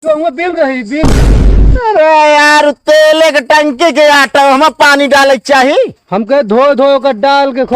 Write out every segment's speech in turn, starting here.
तो बिल रही बिल। अरे यार तेल के टंकी के आटा हम पानी डाले चाहिए। हम कहे धो धो कर डाल के जब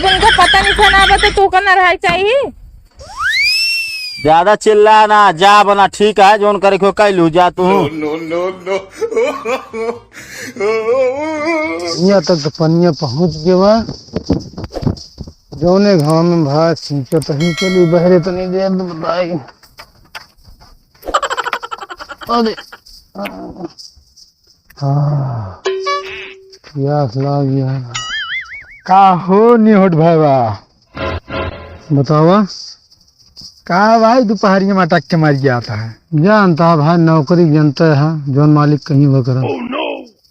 उनको पता नहीं था ना बता तू करना रहा चाहिए। ज्यादा चिल्ला ना जा बना ठीक है जोन करे को कैलू जा तू। यहाँ तक तो पनिया पहुँच गया जौने घाव में भाई सींचो तो ही चली बहरे तो नहीं दे बताई। अरे प्यास लग गया का हो निहोट भाई बतावा का भाई दोपहरिया में अटक के मर गया था। जानता भाई नौकरी जनता है जौन मालिक कहीं वगैरह।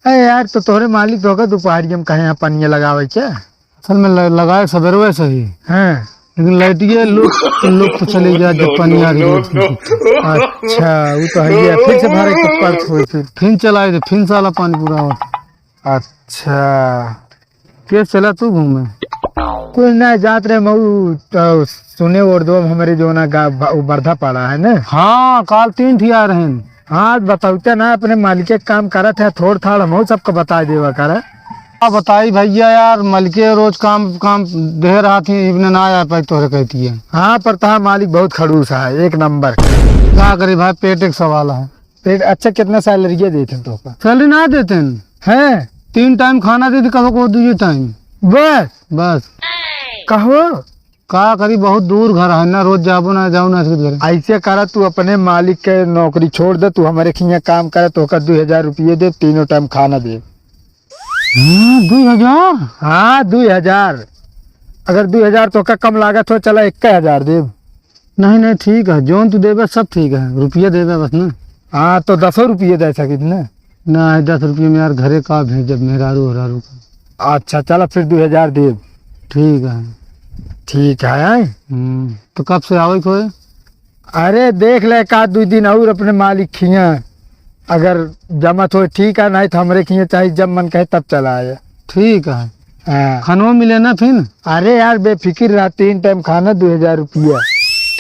अरे यार तो तोहरे मालिक होगा दोपहरिया में कहीं यहाँ पनिया लगावे क्या। असल में लगाए सवेरे सही है लेकिन लाइटिए लोग तो चले गया जब पानी आ रही। अच्छा वो तो है गया फिर से भरे के पड़ फिर चलाए थे फिर साला पानी पूरा होता। अच्छा के चला तू घूमे कुछ ना जात रहे मऊ तो सुने और दो हमारे जो ना बर्धा पड़ा है ना। हाँ काल 3 ठिया रहे। हाँ बताते ना अपने मालिक के काम करा था थोड़ थाड़ हम सबको बता देवा करे। बताई भैया यार मलके रोज काम दे रहा थी इवने ना आ पाई तोहरे कहती है। हाँ पर तहा मालिक बहुत खड़ूस है एक नंबर क्या करे भाई पेट एक सवाल है। पेट अच्छा कितना सैलरी देते तो सैलरी ना देते हैं 3 टाइम खाना देते कहो को 2 टाइम बस कहो का करी बहुत दूर घर है ना रोज जाबो ना जाओ ना घर। ऐसे करा तू अपने मालिक के नौकरी छोड़ दे तू हमारे खिया काम करे तो 2000 रुपये दे 3 टाइम खाना दे। 2000 हाँ 2000 अगर 2000 तो का कम लागत हो चला 1000 दे। नहीं ठीक है जोन तू देवे सब ठीक है रुपये देवे बस ना। हाँ तो 10 रुपये दे सकी ना 10 रुपये में यार घरे का भेजब मेहरारू हरारू का। अच्छा चला फिर 2000 दे। ठीक है तो कब से आवे खोए। अरे देख ले एक 2 दिन और अपने मालिक खिया अगर जमत हो ठीक है नहीं तो हमारे खिए चाहिए जब मन कहे तब चला आए। ठीक है हाँ खानो मिले ना फिर। अरे यार बेफिक्र रहा 3 टाइम खाना 2000 रुपया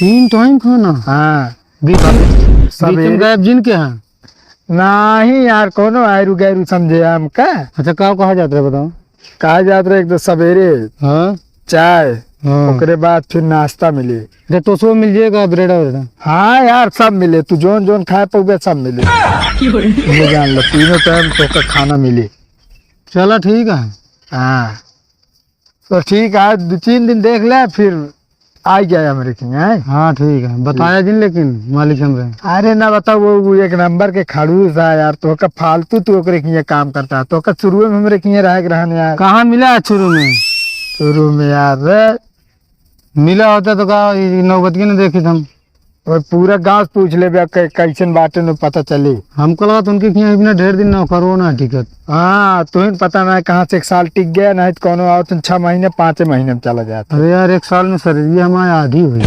3 टाइम खाना। हाँ गायब जिन के हैं नहीं यार कोनो आयरू गैरू समझे हम का। अच्छा कहा जाता है बताओ। कहा जाता है एक तो सवेरे हाँ चाय ओकरे बाद फिर नाश्ता मिले तो सो मिल जाएगा ब्रेड वरेड। हाँ यार सब मिले तू जोन खाए पे सब मिले ये जान लो 3 टाइम तो का खाना मिले। चलो ठीक है हाँ तो ठीक है 2-3 दिन देख ले फिर आ गया हमारे है। हाँ ठीक है बताया जिन लेकिन मालिक हमरे। अरे ना बताओ वो एक नंबर के खड़ूस है यार तो का फालतू तू ओकरे काम करता है तो का शुरू में हमरे किए रहने यार। कहाँ मिला शुरू में यार मिला होता तो का नौबत ने देखी हम और पूरा गांव पूछ ले कैसन बाटे न पता चले। हमको लगा उनके बिना ढेर दिन नौकर हो ना टिकट। हाँ तुम्हें पता ना कहाँ से 1 साल टिक गया नहीं तो कोनो आओ तुम 6 महीने 5 महीने में चला जाता। अरे यार 1 साल में शरीर हमारी आधी हुई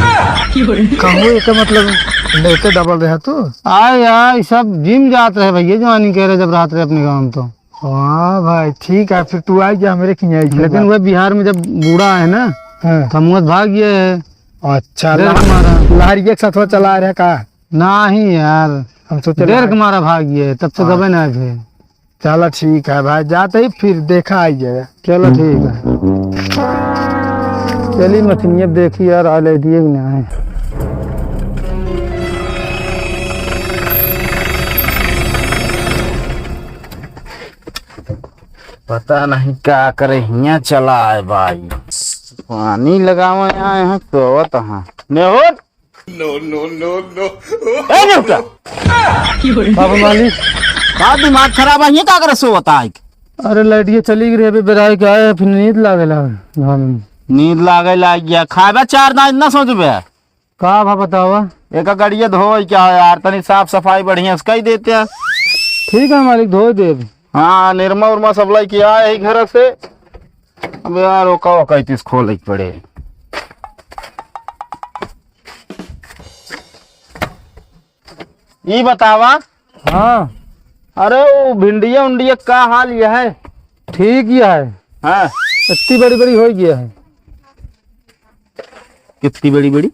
कहूँ एक मतलब लेते डबल रहा तू आए यार सब जिम जाते रहे भैया जवानी कह रहे जब रात रहे अपने गाँव में तो। हाँ भाई ठीक है फिर तू आ गया मेरे खिया। लेकिन वह बिहार में जब बूढ़ा है ना हम भाग गए है। अच्छा लहरी के साथ चला रहे का नहीं यार हम सोचे डेर के मारा भाग गए तब से गए ना फिर। चलो ठीक है भाई जाते ही फिर देखा आई जाएगा। चलो ठीक है चलिए मछलियाँ देखी यार आ ले दिए ना है। पता नहीं क्या करे यहाँ चला है भाई पानी लगावा यहाँ तो तहाँ मालिक दिमाग खराब है क्या करे सो होता है। अरे लाइट चली गई अभी बेराई के आए फिर नींद लागे लग गया खाबा 4 ना इतना सोच बे का भा बतावा एक गड़िया धो क्या यार तनी साफ सफाई बढ़िया से कही देते हैं। ठीक है मालिक धो दे। हाँ निरमा उरमा सब लाई किया है घर से अब यार ओका कैतीस खोल पड़े। ये बतावा हाँ अरे वो भिंडिया उंडिया का हाल यह है। ठीक ही है हाँ इतनी बड़ी बड़ी हो गया है। कितनी बड़ी बड़ी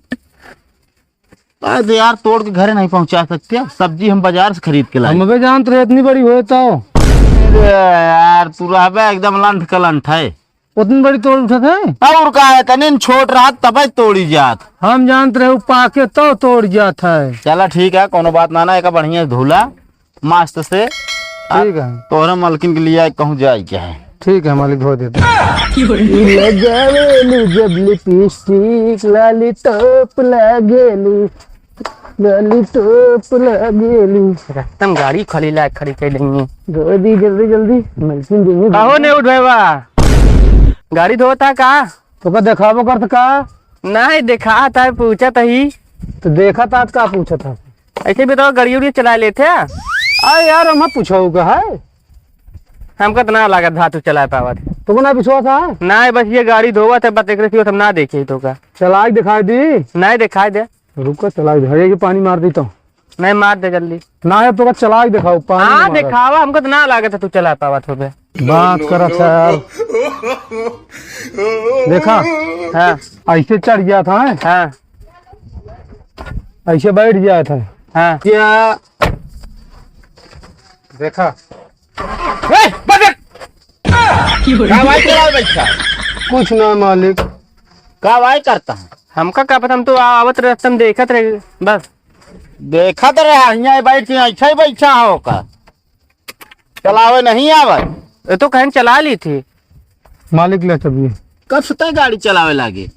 अरे यार तोड़ के घरे नहीं पहुंचा सकते, सब्जी हम बाजार से खरीद के लाए। हम भी जानते रहे इतनी बड़ी हो तो। अरे यार तू रहबे एकदम लंठ कलंठ है। उतनी बड़ी तोड़ उठा था और का है तनिन छोट रहा तब तोड़ी जात। हम जानते रहे पाके तो तोड़ जाता है। चला ठीक है कोनो बात ना एक बढ़िया धूला मस्त से ठीक है तोहरा मालकिन के लिए कहूँ जाए क्या है। ठीक है मालिक धो देते जब लिपस्टिक लाली टोप लागेली लाली टोप लागेली। तुम गाड़ी खड़ी ला खड़ी कर देंगे। जल्दी जल्दी जल्दी मलकिन देंगे। कहो ने उठेवा गाड़ी धोता का तो का देखाबो करत का नहीं देखा था पूछा था ही तो देखा था का पूछा था। ऐसे भी तो गाड़ी उड़ी चला लेते अरे यार हम पूछो का है हमको तो ना लागत धातु चला पावत तुमको ना विश्वास है। नहीं बस ये गाड़ी धोवा था बात एक हम ना देखे तो का चला दिखाई दी नहीं दिखाई दे। रुको चला दिखाई कि पानी मार दी तो नहीं मार दे जल्दी ना है तो चला दिखाओ पानी हाँ दिखावा हमको तो ना लागत तू चला पावत हो बात करत है यार। देखा हाँ ऐसे चढ़ गया था हाँ ऐसे बैठ गया था हाँ क्या देखा कुछ ना मालिक का भाई करता है हमका का पता हम तो आवत रहे हम देखत रहे बस देखा तो रहा यहाँ बैठ के अच्छा ही बैठा हो का चलावे नहीं आवे। ये तो कहीं चला ली थी मालिक ले तभी कब सुते गाड़ी चलावे लागे।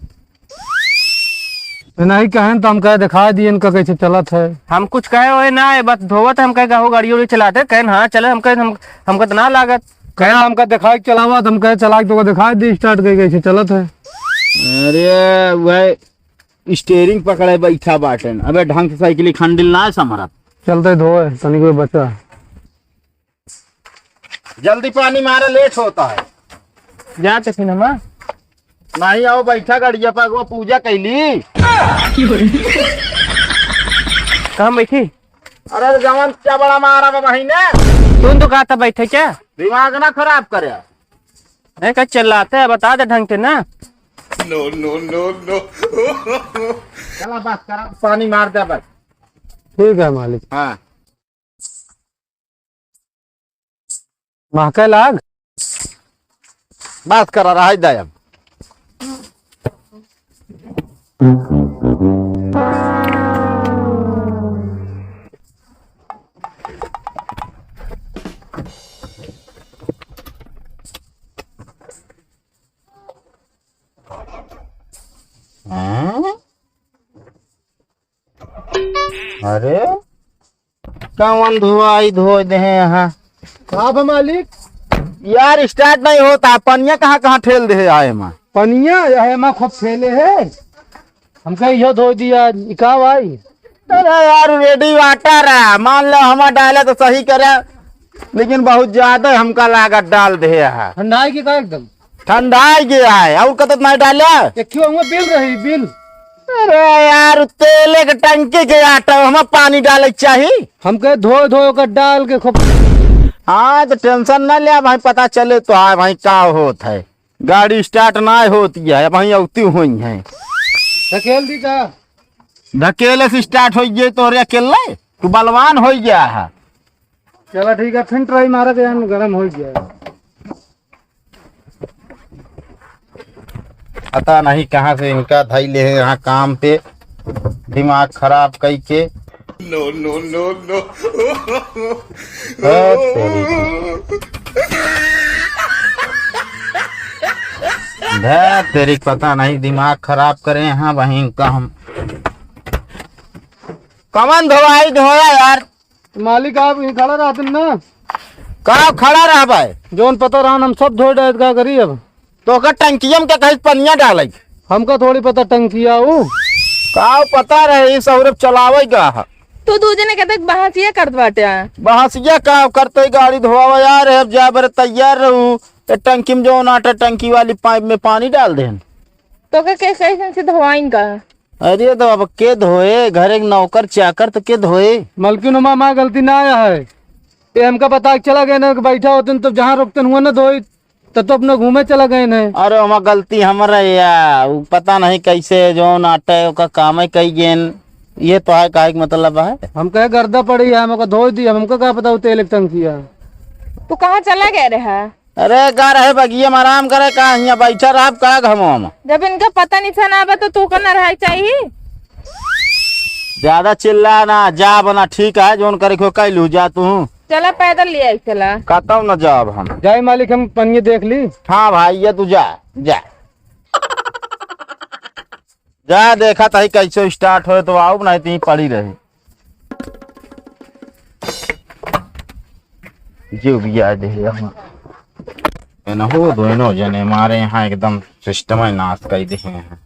नहीं कहें तो हम कहे दिखा दिए इनका कैसे चलत है। हम कुछ कहे हुए ना है बस धोवत हम कहे हो गाड़ी उड़ी चलाते कहें हाँ चले हम कहे हमको तो ना लागत कहे हमका दिखा के चलावा तो हम कहे चला के तो दिखा दी स्टार्ट कर कैसे चलत है। अरे वह स्टेयरिंग पकड़े बैठा बाटन अबे ढंग से साइकिल खंडिल ना है समरत चलते धोए तनी कोई बचा जल्दी पानी मारे लेट होता है। जाते फिर हम नहीं आओ बैठा गाड़िया पर वो पूजा कैली कहाँ बैठी अरे जवान क्या बड़ा मारा महीने तुम तो कहा था बैठे क्या दिमाग ना खराब करे। नहीं कहा चिल्लाते है बता दे ढंग से ना। नो नो नो नो चला बस करा पानी मार दे बस। ठीक है मालिक। हाँ महके लाग बस करा रहा है अब अरे कौन धुआई धो दे यहाँ कहाँ मालिक यार स्टार्ट नहीं होता पनिया कहाँ कहाँ ठेल दे आए माँ पनिया है माँ खूब फैले है हम कहे यो धो दिया का भाई। अरे यार रेडी वाटर है मान लो हम डाले तो सही करे लेकिन बहुत ज्यादा हमका लागत डाल दे है। ठंडा की का एकदम ठंडा गया है और कत नहीं डाले क्यों बिल रही बिल। अरे यार तेल के टंकी के आटा हम पानी डाले चाहिए हम कहे धो धो कर डाल के खूब। हाँ तो टेंशन ना ले भाई पता चले तो हाँ भाई क्या होत है गाड़ी स्टार्ट ना होती है भाई औती हुई है धकेल दी का धकेले से स्टार्ट हो गई तो अकेले तू बलवान हो गया है। चलो ठीक है फिर ट्राई मारा गया गर्म हो गया। पता नहीं कहाँ से इनका धैले है यहाँ काम पे दिमाग खराब कई के। नो नो नो नो तेरी पता नहीं दिमाग खराब करे यहाँ वहीं का हम कमन धोवाई धोया यार। मालिक आप यहीं खड़ा रहते ना कहाँ खड़ा रह भाई जोन पता रहा हम सब धो डाल का करी अब तो का टंकियम के कहीं पनिया डाले हमका थोड़ी पता टंकिया वो का पता रहे सौरभ चलावेगा तू दूजने कहते बहसिया कर बाटे बहसिया का करते गाड़ी धोवा यार अब जा बर तैयार रहूं टंकी में जो नाटा टंकी वाली पाइप में पानी डाल दे तो कैसे से धोवाइन का। अरे तो अब के धोए घर एक नौकर चाकर तो के धोए मलकिन मामा गलती ना आया है ये हमका पता चला गया ना बैठा होते तो जहाँ रुकते हुआ ना धोई तो अपने घूमे चला गए न। अरे हमारा गलती हमारा या पता नहीं कैसे जो नाटा का काम है कई गेन ये तो है काहे के मतलब है। हम कहे गर्दा पड़ी है, हमको धो दी, हमको क्या पता तेल टंग किया। तू कहाँ चला गया रहा? अरे गा रहे बगिया में आराम करे का यहाँ बैठा रहा का घमो। जब इनका पता नहीं था ना आवा तो तू का ना रहा चाहिए। ज्यादा चिल्ला ना, जा बना ठीक है जोन करे को कैलू जा तू। चला पैदल ले आई चला। कहता न जाब हम। जाए मालिक हम पन्नी देख ली। हाँ भाई ये तू जा जा जा देखा था कैसे स्टार्ट हो तो आओ नहीं तो पड़ी रही जो भी आ दे हो दोनों जने हमारे यहाँ एकदम सिस्टम है नाश कर दे हैं।